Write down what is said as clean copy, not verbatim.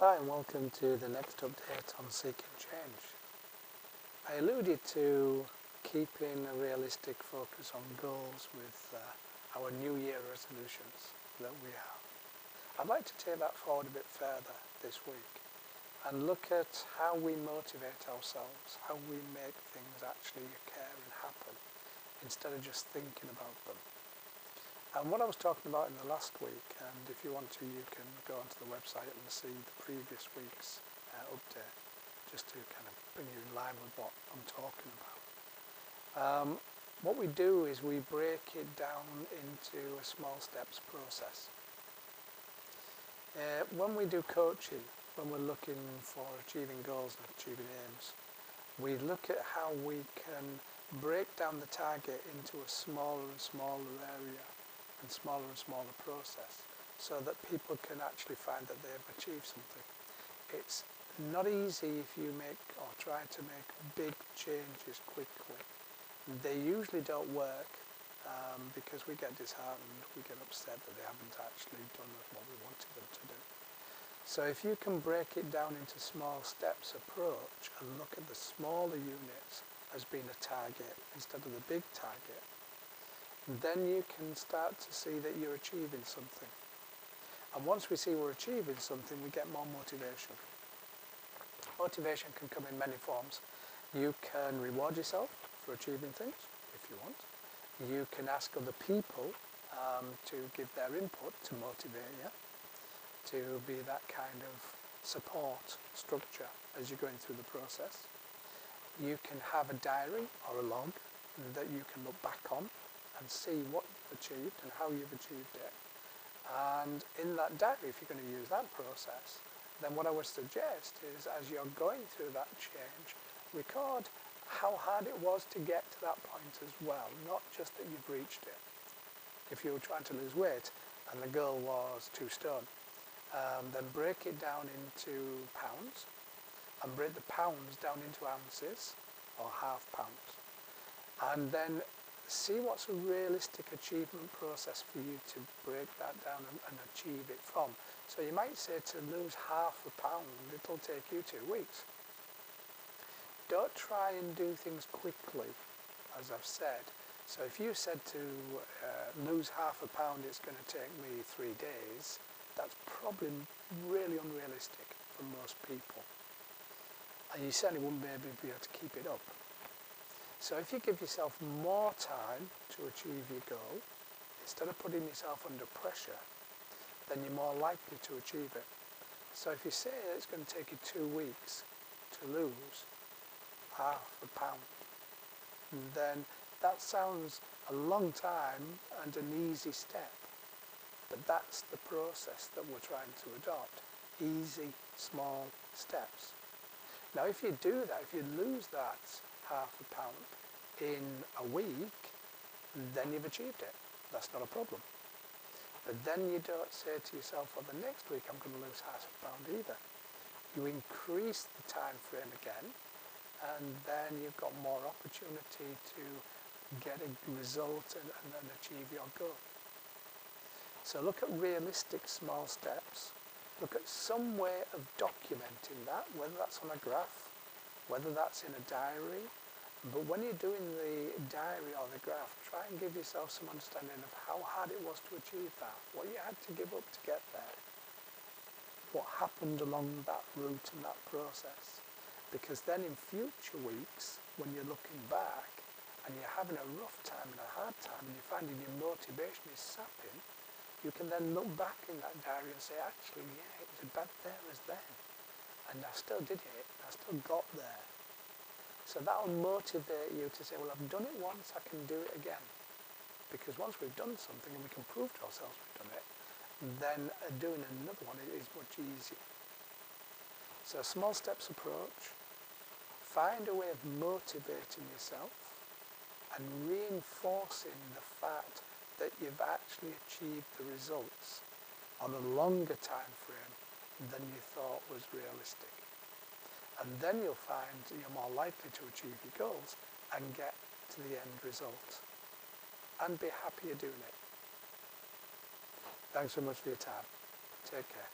Hi and welcome to the next update on Seeking Change. I alluded to keeping a realistic focus on goals with our New Year resolutions that we have. I'd like to take that forward a bit further this week and look at how we motivate ourselves, how we make things actually occur and happen instead of just thinking about them. And what I was talking about in the last week, and if you want to, you can go onto the website and see the previous week's update, just to kind of bring you in line with what I'm talking about. What we do is we break it down into a small steps process. When we do coaching, when we're looking for achieving goals and achieving aims, we look at how we can break down the target into a smaller and smaller area and smaller process so that people can actually find that they've achieved something. It's not easy if you make or try to make big changes quickly. They usually don't work because we get disheartened, we get upset that they haven't actually done what we wanted them to do. So if you can break it down into small steps approach and look at the smaller units as being a target instead of the big target, then you can start to see that you're achieving something. And once we see we're achieving something, we get more motivation. Motivation can come in many forms. You can reward yourself for achieving things, if you want. You can ask other people to give their input to motivate you, to be that kind of support structure as you're going through the process. You can have a diary or a log that you can look back on and see what you've achieved and how you've achieved it. And in that diary, if you're going to use that process, then what I would suggest is as you're going through that change, record how hard it was to get to that point as well, not just that you've reached it. If you were trying to lose weight and the goal was 2 stone, then break it down into pounds and break the pounds down into ounces or half pounds. And then see what's a realistic achievement process for you to break that down and achieve it from. So you might say to lose half a pound, it'll take you 2 weeks. Don't try and do things quickly, as I've said. So if you said to lose half a pound, it's going to take me 3 days, that's probably really unrealistic for most people. And you certainly wouldn't be able to keep it up. So if you give yourself more time to achieve your goal, instead of putting yourself under pressure, then you're more likely to achieve it. So if you say that it's going to take you 2 weeks to lose half a pound, then that sounds a long time and an easy step. But that's the process that we're trying to adopt. Easy, small steps. Now if you do that, if you lose that half a pound in a week, then you've achieved it. That's not a problem. But then you don't say to yourself, well, the next week I'm going to lose half a pound either. You increase the time frame again, and then you've got more opportunity to get a result and achieve your goal. So look at realistic small steps. Look at some way of documenting that, whether that's on a graph, whether that's in a diary. But when you're doing the diary or the graph, try and give yourself some understanding of how hard it was to achieve that, what you had to give up to get there, what happened along that route and that process. Because then in future weeks, when you're looking back and you're having a rough time and a hard time and you're finding your motivation is sapping, you can then look back in that diary and say, actually, yeah, it was about there as then. And I still did it, I still got there. So that will motivate you to say, well, I've done it once, I can do it again. Because once we've done something and we can prove to ourselves we've done it, then doing another one is much easier. So small steps approach, find a way of motivating yourself and reinforcing the fact that you've actually achieved the results on a longer time frame than you thought was realistic. And then you'll find you're more likely to achieve your goals and get to the end result. And be happier doing it. Thanks so much for your time. Take care.